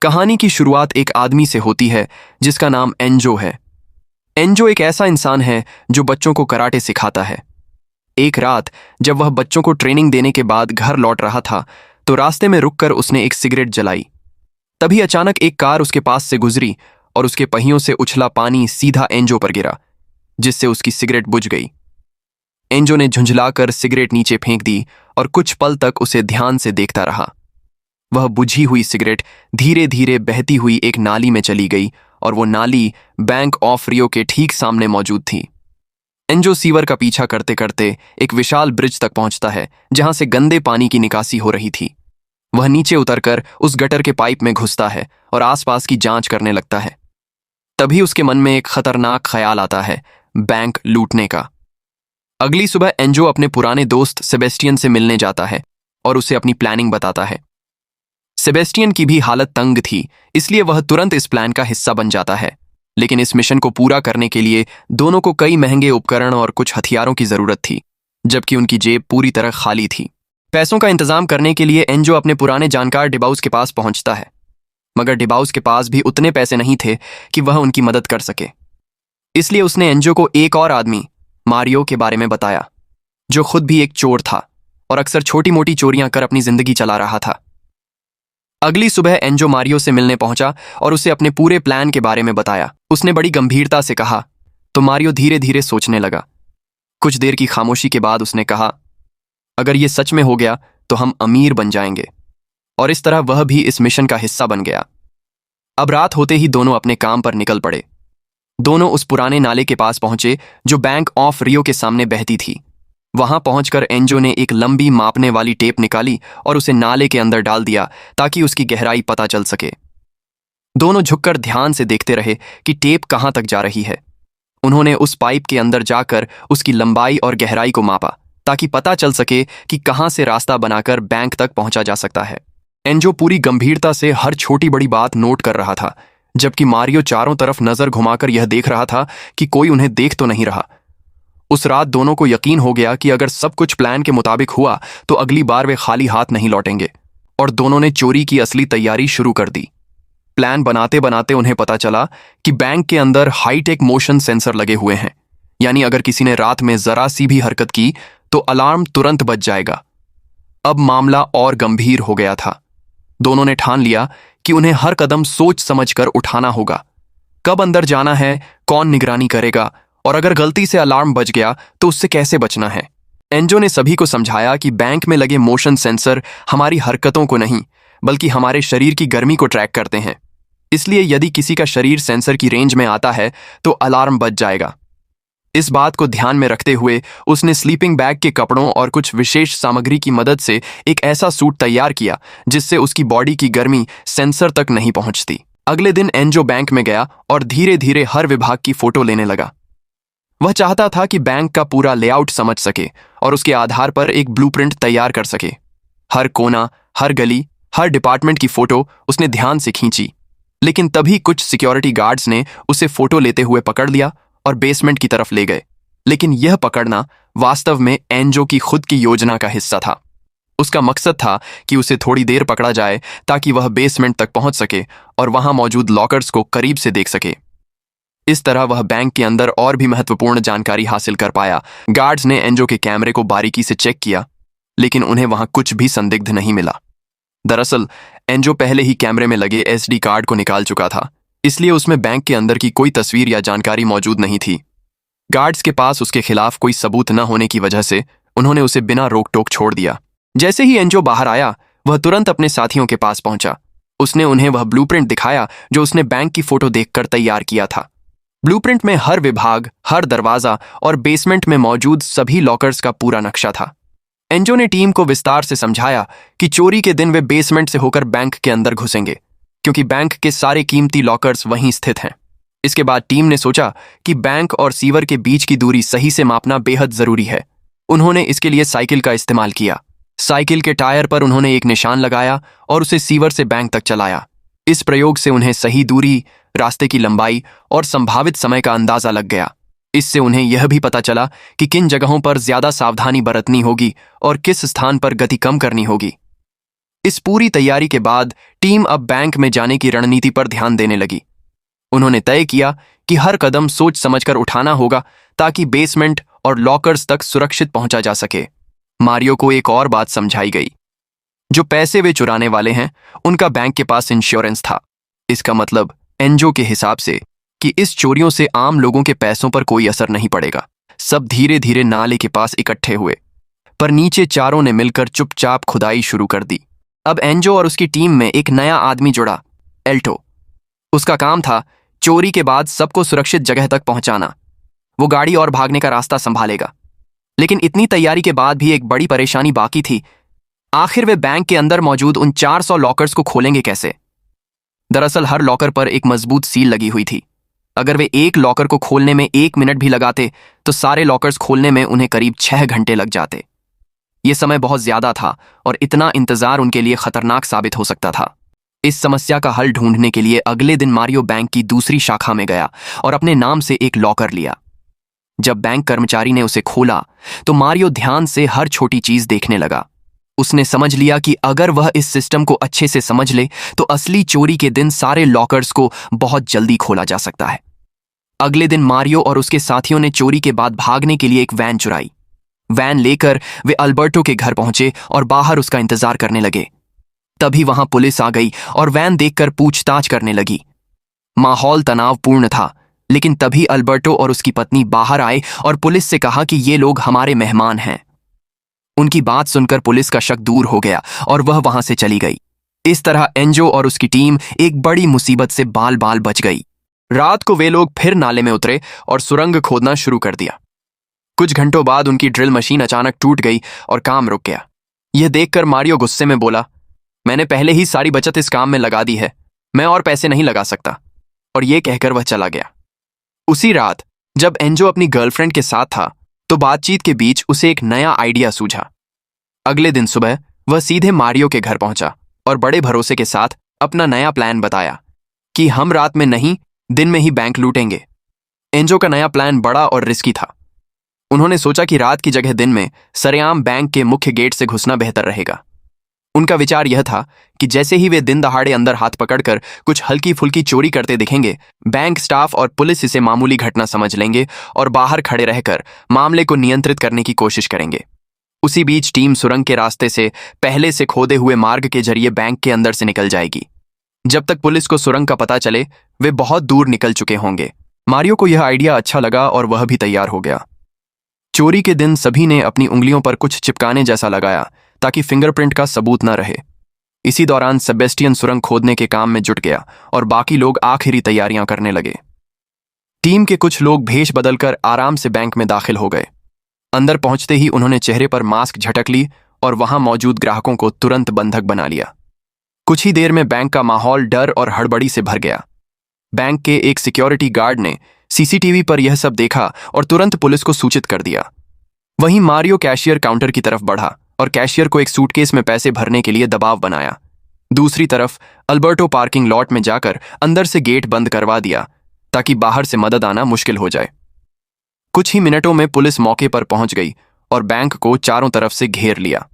कहानी की शुरुआत एक आदमी से होती है जिसका नाम एंजो है। एंजो एक ऐसा इंसान है जो बच्चों को कराटे सिखाता है। एक रात जब वह बच्चों को ट्रेनिंग देने के बाद घर लौट रहा था तो रास्ते में रुककर उसने एक सिगरेट जलाई। तभी अचानक एक कार उसके पास से गुजरी और उसके पहियों से उछला पानी सीधा एंजो पर गिरा, जिससे उसकी सिगरेट बुझ गई। एंजो ने झुंझलाकर सिगरेट नीचे फेंक दी और कुछ पल तक उसे ध्यान से देखता रहा। वह बुझी हुई सिगरेट धीरे धीरे बहती हुई एक नाली में चली गई और वो नाली बैंक ऑफ रियो के ठीक सामने मौजूद थी। एंजो सीवर का पीछा करते करते एक विशाल ब्रिज तक पहुंचता है जहां से गंदे पानी की निकासी हो रही थी। वह नीचे उतरकर उस गटर के पाइप में घुसता है और आसपास की जांच करने लगता है। तभी उसके मन में एक खतरनाक ख्याल आता है, बैंक लूटने का। अगली सुबह एंजो अपने पुराने दोस्त सेबेस्टियन से मिलने जाता है और उसे अपनी प्लानिंग बताता है। सेबेस्टियन की भी हालत तंग थी, इसलिए वह तुरंत इस प्लान का हिस्सा बन जाता है। लेकिन इस मिशन को पूरा करने के लिए दोनों को कई महंगे उपकरण और कुछ हथियारों की जरूरत थी, जबकि उनकी जेब पूरी तरह खाली थी। पैसों का इंतजाम करने के लिए एंजो अपने पुराने जानकार डिबाउस के पास पहुंचता है, मगर डिबाउस के पास भी उतने पैसे नहीं थे कि वह उनकी मदद कर सके। इसलिए उसने एंजो को एक और आदमी मारियो के बारे में बताया, जो खुद भी एक चोर था और अक्सर छोटी मोटी चोरियां कर अपनी जिंदगी चला रहा था। अगली सुबह एंजो मारियो से मिलने पहुंचा और उसे अपने पूरे प्लान के बारे में बताया। उसने बड़ी गंभीरता से कहा तो मारियो धीरे धीरे सोचने लगा। कुछ देर की खामोशी के बाद उसने कहा, अगर ये सच में हो गया तो हम अमीर बन जाएंगे। और इस तरह वह भी इस मिशन का हिस्सा बन गया। अब रात होते ही दोनों अपने काम पर निकल पड़े। दोनों उस पुराने नाले के पास पहुंचे जो बैंक ऑफ रियो के सामने बहती थी। वहां पहुंचकर एंजो ने एक लंबी मापने वाली टेप निकाली और उसे नाले के अंदर डाल दिया ताकि उसकी गहराई पता चल सके। दोनों झुककर ध्यान से देखते रहे कि टेप कहां तक जा रही है। उन्होंने उस पाइप के अंदर जाकर उसकी लंबाई और गहराई को मापा ताकि पता चल सके कि कहां से रास्ता बनाकर बैंक तक पहुंचा जा सकता है। एंजो पूरी गंभीरता से हर छोटी बड़ी बात नोट कर रहा था, जबकि मारियो चारों तरफ नजर घुमाकर यह देख रहा था कि कोई उन्हें देख तो नहीं रहा। उस रात दोनों को यकीन हो गया कि अगर सब कुछ प्लान के मुताबिक हुआ तो अगली बार वे खाली हाथ नहीं लौटेंगे, और दोनों ने चोरी की असली तैयारी शुरू कर दी। प्लान बनाते बनाते उन्हें पता चला कि बैंक के अंदर हाईटेक मोशन सेंसर लगे हुए हैं, यानी अगर किसी ने रात में जरा सी भी हरकत की तो अलार्म तुरंत बज जाएगा। अब मामला और गंभीर हो गया था। दोनों ने ठान लिया कि उन्हें हर कदम सोच समझकर उठाना होगा। कब अंदर जाना है, कौन निगरानी करेगा, और अगर गलती से अलार्म बज गया तो उससे कैसे बचना है। एंजो ने सभी को समझाया कि बैंक में लगे मोशन सेंसर हमारी हरकतों को नहीं बल्कि हमारे शरीर की गर्मी को ट्रैक करते हैं। इसलिए यदि किसी का शरीर सेंसर की रेंज में आता है तो अलार्म बज जाएगा। इस बात को ध्यान में रखते हुए उसने स्लीपिंग बैग के कपड़ों और कुछ विशेष सामग्री की मदद से एक ऐसा सूट तैयार किया जिससे उसकी बॉडी की गर्मी सेंसर तक नहीं पहुंचती। अगले दिन एंजो बैंक में गया और धीरे धीरे हर विभाग की फोटो लेने लगा। वह चाहता था कि बैंक का पूरा लेआउट समझ सके और उसके आधार पर एक ब्लूप्रिंट तैयार कर सके। हर कोना, हर गली, हर डिपार्टमेंट की फोटो उसने ध्यान से खींची। लेकिन तभी कुछ सिक्योरिटी गार्ड्स ने उसे फोटो लेते हुए पकड़ लिया और बेसमेंट की तरफ ले गए। लेकिन यह पकड़ना वास्तव में एंजो की खुद की योजना का हिस्सा था। उसका मकसद था कि उसे थोड़ी देर पकड़ा जाए ताकि वह बेसमेंट तक पहुंच सके और वहां मौजूद लॉकर्स को करीब से देख सके। इस तरह वह बैंक के अंदर और भी महत्वपूर्ण जानकारी हासिल कर पाया। गार्ड्स ने एंजो के कैमरे को बारीकी से चेक किया, लेकिन उन्हें वहां कुछ भी संदिग्ध नहीं मिला। दरअसल एंजो पहले ही कैमरे में लगे एसडी कार्ड को निकाल चुका था, इसलिए उसमें बैंक के अंदर की कोई तस्वीर या जानकारी मौजूद नहीं थी। गार्ड्स के पास उसके खिलाफ कोई सबूत न होने की वजह से उन्होंने उसे बिना रोक टोक छोड़ दिया। जैसे ही एंजो बाहर आया, वह तुरंत अपने साथियों के पास पहुंचा। उसने उन्हें वह ब्लूप्रिंट दिखाया जो उसने बैंक की फोटो देखकर तैयार किया था। ब्लूप्रिंट में हर विभाग, हर दरवाजा और बेसमेंट में मौजूद सभी लॉकर्स का पूरा नक्शा था। एंजो ने टीम को विस्तार से समझाया कि चोरी के दिन वे बेसमेंट से होकर बैंक के अंदर घुसेंगे, क्योंकि बैंक के सारे कीमती लॉकर्स वहीं स्थित हैं। इसके बाद टीम ने सोचा कि बैंक और सीवर के बीच की दूरी सही से मापना बेहद जरूरी है। उन्होंने इसके लिए साइकिल का इस्तेमाल किया। साइकिल के टायर पर उन्होंने एक निशान लगाया और उसे सीवर से बैंक तक चलाया। इस प्रयोग से उन्हें सही दूरी, रास्ते की लंबाई और संभावित समय का अंदाजा लग गया। इससे उन्हें यह भी पता चला कि किन जगहों पर ज्यादा सावधानी बरतनी होगी और किस स्थान पर गति कम करनी होगी। इस पूरी तैयारी के बाद टीम अब बैंक में जाने की रणनीति पर ध्यान देने लगी। उन्होंने तय किया कि हर कदम सोच समझकर उठाना होगा ताकि बेसमेंट और लॉकर्स तक सुरक्षित पहुंचा जा सके। मारियो को एक और बात समझाई गई। जो पैसे वे चुराने वाले हैं उनका बैंक के पास इंश्योरेंस था। इसका मतलब एंजो के हिसाब से कि इस चोरियों से आम लोगों के पैसों पर कोई असर नहीं पड़ेगा। सब धीरे धीरे नाले के पास इकट्ठे हुए, पर नीचे चारों ने मिलकर चुपचाप खुदाई शुरू कर दी। अब एंजो और उसकी टीम में एक नया आदमी जुड़ा, एल्टो। उसका काम था चोरी के बाद सबको सुरक्षित जगह तक पहुंचाना। वो गाड़ी और भागने का रास्ता संभालेगा। लेकिन इतनी तैयारी के बाद भी एक बड़ी परेशानी बाकी थी। आखिर वे बैंक के अंदर मौजूद उन 400 लॉकर्स को खोलेंगे कैसे? दरअसल हर लॉकर पर एक मजबूत सील लगी हुई थी। अगर वे एक लॉकर को खोलने में 1 मिनट भी लगाते तो सारे लॉकर्स खोलने में उन्हें करीब 6 घंटे लग जाते। ये समय बहुत ज्यादा था और इतना इंतजार उनके लिए खतरनाक साबित हो सकता था। इस समस्या का हल ढूंढने के लिए अगले दिन मारियो बैंक की दूसरी शाखा में गया और अपने नाम से एक लॉकर लिया। जब बैंक कर्मचारी ने उसे खोला तो मारियो ध्यान से हर छोटी चीज देखने लगा। उसने समझ लिया कि अगर वह इस सिस्टम को अच्छे से समझ ले तो असली चोरी के दिन सारे लॉकर्स को बहुत जल्दी खोला जा सकता है। अगले दिन मारियो और उसके साथियों ने चोरी के बाद भागने के लिए एक वैन चुराई। वैन लेकर वे अल्बर्टो के घर पहुंचे और बाहर उसका इंतजार करने लगे। तभी वहां पुलिस आ गई और वैन देखकर पूछताछ करने लगी। माहौल तनावपूर्ण था, लेकिन तभी अल्बर्टो और उसकी पत्नी बाहर आए और पुलिस से कहा कि ये लोग हमारे मेहमान हैं। उनकी बात सुनकर पुलिस का शक दूर हो गया और वह वहां से चली गई। इस तरह एंजो और उसकी टीम एक बड़ी मुसीबत से बाल बाल बच गई। रात को वे लोग फिर नाले में उतरे और सुरंग खोदना शुरू कर दिया। कुछ घंटों बाद उनकी ड्रिल मशीन अचानक टूट गई और काम रुक गया। यह देखकर मारियो गुस्से में बोला, मैंने पहले ही सारी बचत इस काम में लगा दी है, मैं और पैसे नहीं लगा सकता। और यह कहकर वह चला गया। उसी रात जब एंजो अपनी गर्लफ्रेंड के साथ था तो बातचीत के बीच उसे एक नया आइडिया सूझा। अगले दिन सुबह वह सीधे मारियो के घर पहुंचा और बड़े भरोसे के साथ अपना नया प्लान बताया कि हम रात में नहीं, दिन में ही बैंक लूटेंगे। एंजो का नया प्लान बड़ा और रिस्की था। उन्होंने सोचा कि रात की जगह दिन में सरेआम बैंक के मुख्य गेट से घुसना बेहतर रहेगा। उनका विचार यह था कि जैसे ही वे दिन दहाड़े अंदर हाथ पकड़कर कुछ हल्की फुल्की चोरी करते दिखेंगे, बैंक स्टाफ और पुलिस इसे मामूली घटना समझ लेंगे और बाहर खड़े रहकर मामले को नियंत्रित करने की कोशिश करेंगे। उसी बीच टीम सुरंग के रास्ते से पहले से खोदे हुए मार्ग के जरिए बैंक के अंदर से निकल जाएगी। जब तक पुलिस को सुरंग का पता चले वे बहुत दूर निकल चुके होंगे। मारियो को यह आइडिया अच्छा लगा और वह भी तैयार हो गया। चोरी के दिन सभी ने अपनी उंगलियों पर कुछ चिपकाने जैसा लगाया ताकि फिंगरप्रिंट का सबूत न रहे। इसी दौरान सेबेस्टियन सुरंग खोदने के काम में जुट गया और बाकी लोग आखिरी तैयारियां करने लगे। टीम के कुछ लोग भेष बदलकर आराम से बैंक में दाखिल हो गए। अंदर पहुंचते ही उन्होंने चेहरे पर मास्क झटक ली और वहां मौजूद ग्राहकों को तुरंत बंधक बना लिया। कुछ ही देर में बैंक का माहौल डर और हड़बड़ी से भर गया। बैंक के एक सिक्योरिटी गार्ड ने सीसीटीवी पर यह सब देखा और तुरंत पुलिस को सूचित कर दिया। वहीं मारियो कैशियर काउंटर की तरफ बढ़ा और कैशियर को एक सूटकेस में पैसे भरने के लिए दबाव बनाया। दूसरी तरफ अल्बर्टो पार्किंग लॉट में जाकर अंदर से गेट बंद करवा दिया ताकि बाहर से मदद आना मुश्किल हो जाए। कुछ ही मिनटों में पुलिस मौके पर पहुंच गई और बैंक को चारों तरफ से घेर लिया।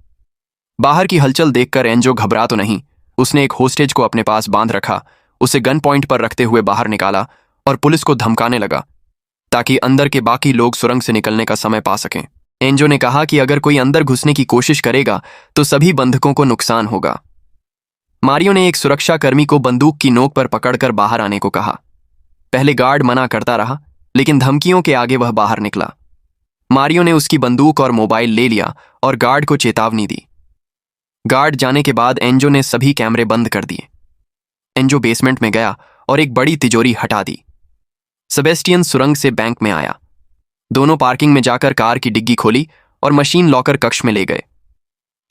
बाहर की हलचल देखकर एंजो घबरा तो नहीं, उसने एक होस्टेज को अपने पास बांध रखा, उसे गन पॉइंट पर रखते हुए बाहर निकाला और पुलिस को धमकाने लगा ताकि अंदर के बाकी लोग सुरंग से निकलने का समय पा सकें। एंजो ने कहा कि अगर कोई अंदर घुसने की कोशिश करेगा तो सभी बंधकों को नुकसान होगा। मारियो ने एक सुरक्षाकर्मी को बंदूक की नोक पर पकड़कर बाहर आने को कहा। पहले गार्ड मना करता रहा, लेकिन धमकियों के आगे वह बाहर निकला। मारियो ने उसकी बंदूक और मोबाइल ले लिया और गार्ड को चेतावनी दी। गार्ड जाने के बाद एंजो ने सभी कैमरे बंद कर दिए। एंजो बेसमेंट में गया और एक बड़ी तिजोरी हटा दी। सेबेस्टियन सुरंग से बैंक में आया। दोनों पार्किंग में जाकर कार की डिग्गी खोली और मशीन लॉकर कक्ष में ले गए।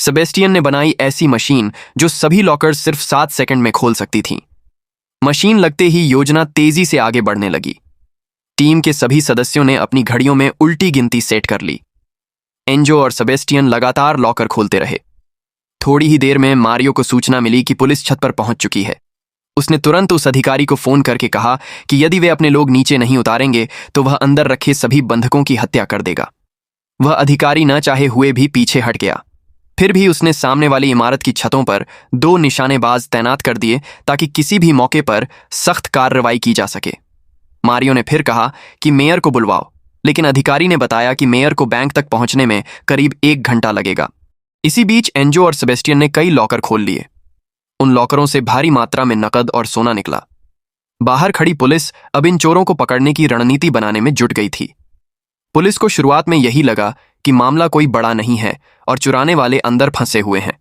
सेबेस्टियन ने बनाई ऐसी मशीन जो सभी लॉकर सिर्फ 7 सेकंड में खोल सकती थी। मशीन लगते ही योजना तेजी से आगे बढ़ने लगी। टीम के सभी सदस्यों ने अपनी घड़ियों में उल्टी गिनती सेट कर ली। एंजो और सेबेस्टियन लगातार लॉकर खोलते रहे। थोड़ी ही देर में मारियो को सूचना मिली कि पुलिस छत पर पहुंच चुकी है। उसने तुरंत उस अधिकारी को फोन करके कहा कि यदि वे अपने लोग नीचे नहीं उतारेंगे तो वह अंदर रखे सभी बंधकों की हत्या कर देगा। वह अधिकारी न चाहे हुए भी पीछे हट गया। फिर भी उसने सामने वाली इमारत की छतों पर 2 निशानेबाज तैनात कर दिए ताकि किसी भी मौके पर सख्त कार्रवाई की जा सके। मारियो ने फिर कहा कि मेयर को बुलवाओ, लेकिन अधिकारी ने बताया कि मेयर को बैंक तक पहुंचने में करीब 1 घंटा लगेगा। इसी बीच एंजो और सेबेस्टियन ने कई लॉकर खोल लिए। उन लॉकरों से भारी मात्रा में नकद और सोना निकला। बाहर खड़ी पुलिस अब इन चोरों को पकड़ने की रणनीति बनाने में जुट गई थी। पुलिस को शुरुआत में यही लगा कि मामला कोई बड़ा नहीं है और चुराने वाले अंदर फंसे हुए हैं।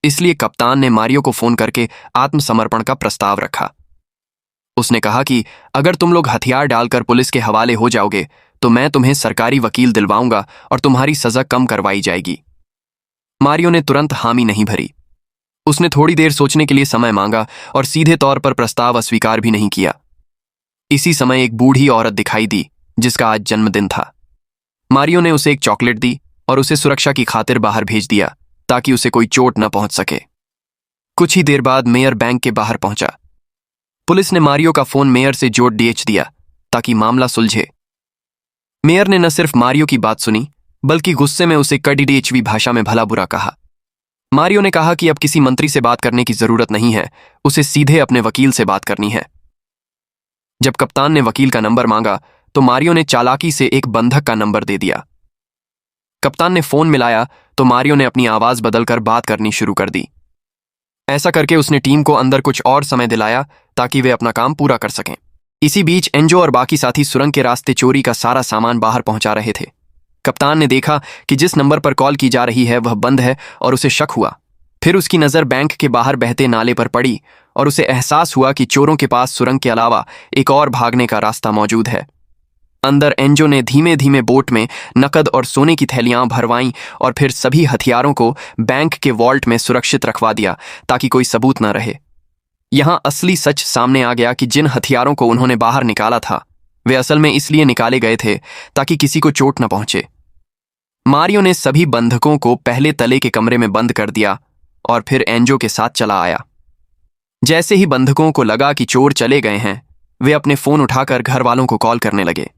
इसलिए कप्तान ने मारियो को फोन करके आत्मसमर्पण का प्रस्ताव रखा। उसने कहा कि अगर तुम लोग हथियार डालकर पुलिस के हवाले हो जाओगे तो मैं तुम्हें सरकारी वकील दिलवाऊंगा और तुम्हारी सजा कम करवाई जाएगी। मारियो ने तुरंत हामी नहीं भरी। उसने थोड़ी देर सोचने के लिए समय मांगा और सीधे तौर पर प्रस्ताव अस्वीकार भी नहीं किया। इसी समय एक बूढ़ी औरत दिखाई दी जिसका आज जन्मदिन था। मारियो ने उसे एक चॉकलेट दी और उसे सुरक्षा की खातिर बाहर भेज दिया ताकि उसे कोई चोट न पहुंच सके। कुछ ही देर बाद मेयर बैंक के बाहर पहुंचा। पुलिस ने मारियो का फोन मेयर से जोड़ दिया ताकि मामला सुलझे। मेयर ने न सिर्फ मारियो की बात सुनी बल्कि गुस्से में उसे कड़ी भाषा में भला बुरा कहा। मारियो ने कहा कि अब किसी मंत्री से बात करने की जरूरत नहीं है, उसे सीधे अपने वकील से बात करनी है। जब कप्तान ने वकील का नंबर मांगा तो मारियो ने चालाकी से एक बंधक का नंबर दे दिया। कप्तान ने फोन मिलाया तो मारियो ने अपनी आवाज बदलकर बात करनी शुरू कर दी। ऐसा करके उसने टीम को अंदर कुछ और समय दिलाया ताकि वे अपना काम पूरा कर सकें। इसी बीच एंजो और बाकी साथी सुरंग के रास्ते चोरी का सारा सामान बाहर पहुंचा रहे थे। कप्तान ने देखा कि जिस नंबर पर कॉल की जा रही है वह बंद है और उसे शक हुआ। फिर उसकी नजर बैंक के बाहर बहते नाले पर पड़ी और उसे एहसास हुआ कि चोरों के पास सुरंग के अलावा एक और भागने का रास्ता मौजूद है। अंदर एंजो ने धीमे धीमे बोट में नकद और सोने की थैलियां भरवाईं और फिर सभी हथियारों को बैंक के वॉल्ट में सुरक्षित रखवा दिया ताकि कोई सबूत न रहे। यहां असली सच सामने आ गया कि जिन हथियारों को उन्होंने बाहर निकाला था वे असल में इसलिए निकाले गए थे ताकि किसी को चोट न पहुंचे। मारियो ने सभी बंधकों को पहले तले के कमरे में बंद कर दिया और फिर एंजो के साथ चला आया। जैसे ही बंधकों को लगा कि चोर चले गए हैं वे अपने फोन उठाकर घर वालों को कॉल करने लगे।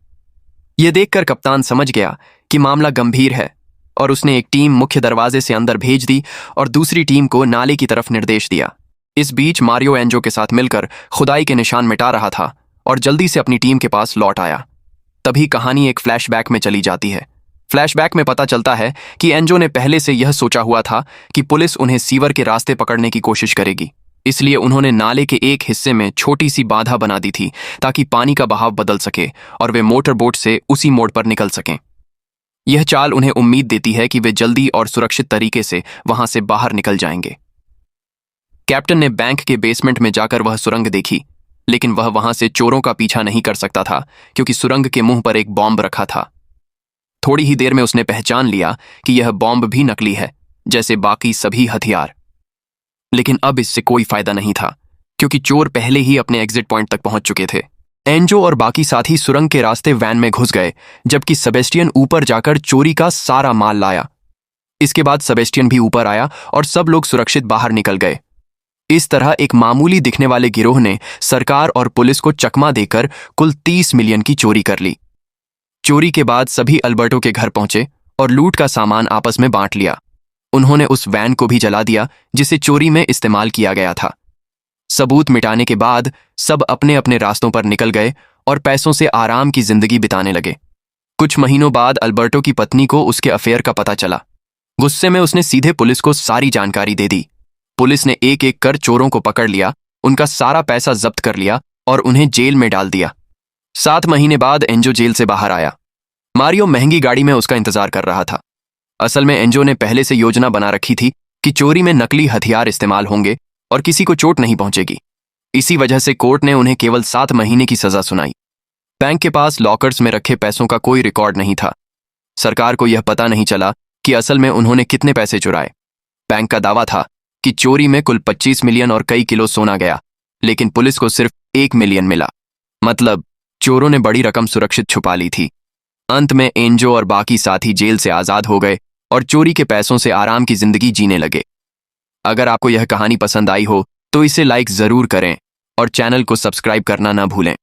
यह देखकर कप्तान समझ गया कि मामला गंभीर है और उसने एक टीम मुख्य दरवाजे से अंदर भेज दी और दूसरी टीम को नाले की तरफ निर्देश दिया। इस बीच मारियो एंजो के साथ मिलकर खुदाई के निशान मिटा रहा था और जल्दी से अपनी टीम के पास लौट आया। तभी कहानी एक फ्लैशबैक में चली जाती है। फ्लैशबैक में पता चलता है कि एंजो ने पहले से यह सोचा हुआ था कि पुलिस उन्हें सीवर के रास्ते पकड़ने की कोशिश करेगी, इसलिए उन्होंने नाले के एक हिस्से में छोटी सी बाधा बना दी थी ताकि पानी का बहाव बदल सके और वे मोटर बोट से उसी मोड़ पर निकल सकें। यह चाल उन्हें उम्मीद देती है कि वे जल्दी और सुरक्षित तरीके से वहां से बाहर निकल जाएंगे। कैप्टन ने बैंक के बेसमेंट में जाकर वह सुरंग देखी, लेकिन वह वहां से चोरों का पीछा नहीं कर सकता था क्योंकि सुरंग के मुंह पर एक बॉम्ब रखा था। थोड़ी ही देर में उसने पहचान लिया कि यह बॉम्ब भी नकली है जैसे बाकी सभी हथियार। लेकिन अब इससे कोई फायदा नहीं था क्योंकि चोर पहले ही अपने एग्जिट पॉइंट तक पहुंच चुके थे। एंजो और बाकी साथी सुरंग के रास्ते वैन में घुस गए जबकि सेबेस्टियन ऊपर जाकर चोरी का सारा माल लाया। इसके बाद सेबेस्टियन भी ऊपर आया और सब लोग सुरक्षित बाहर निकल गए। इस तरह एक मामूली दिखने वाले गिरोह ने सरकार और पुलिस को चकमा देकर कुल 30 मिलियन की चोरी कर ली। चोरी के बाद सभी अल्बर्टो के घर पहुंचे और लूट का सामान आपस में बांट लिया। उन्होंने उस वैन को भी जला दिया जिसे चोरी में इस्तेमाल किया गया था। सबूत मिटाने के बाद सब अपने अपने रास्तों पर निकल गए और पैसों से आराम की जिंदगी बिताने लगे। कुछ महीनों बाद अल्बर्टो की पत्नी को उसके अफेयर का पता चला। गुस्से में उसने सीधे पुलिस को सारी जानकारी दे दी। पुलिस ने एक एक कर चोरों को पकड़ लिया, उनका सारा पैसा जब्त कर लिया और उन्हें जेल में डाल दिया। 7 महीने बाद एंजो जेल से बाहर आया। मारियो महंगी गाड़ी में उसका इंतजार कर रहा था। असल में एंजो ने पहले से योजना बना रखी थी कि चोरी में नकली हथियार इस्तेमाल होंगे और किसी को चोट नहीं पहुंचेगी। इसी वजह से कोर्ट ने उन्हें केवल 7 महीने की सजा सुनाई। बैंक के पास लॉकर्स में रखे पैसों का कोई रिकॉर्ड नहीं था। सरकार को यह पता नहीं चला कि असल में उन्होंने कितने पैसे चुराए। बैंक का दावा था कि चोरी में कुल 25 मिलियन और कई किलो सोना गया, लेकिन पुलिस को सिर्फ 1 मिलियन मिला। मतलब चोरों ने बड़ी रकम सुरक्षित छुपा ली थी। अंत में एंजो और बाकी साथी जेल से आजाद हो गए और चोरी के पैसों से आराम की जिंदगी जीने लगे। अगर आपको यह कहानी पसंद आई हो तो इसे लाइक जरूर करें और चैनल को सब्सक्राइब करना ना भूलें।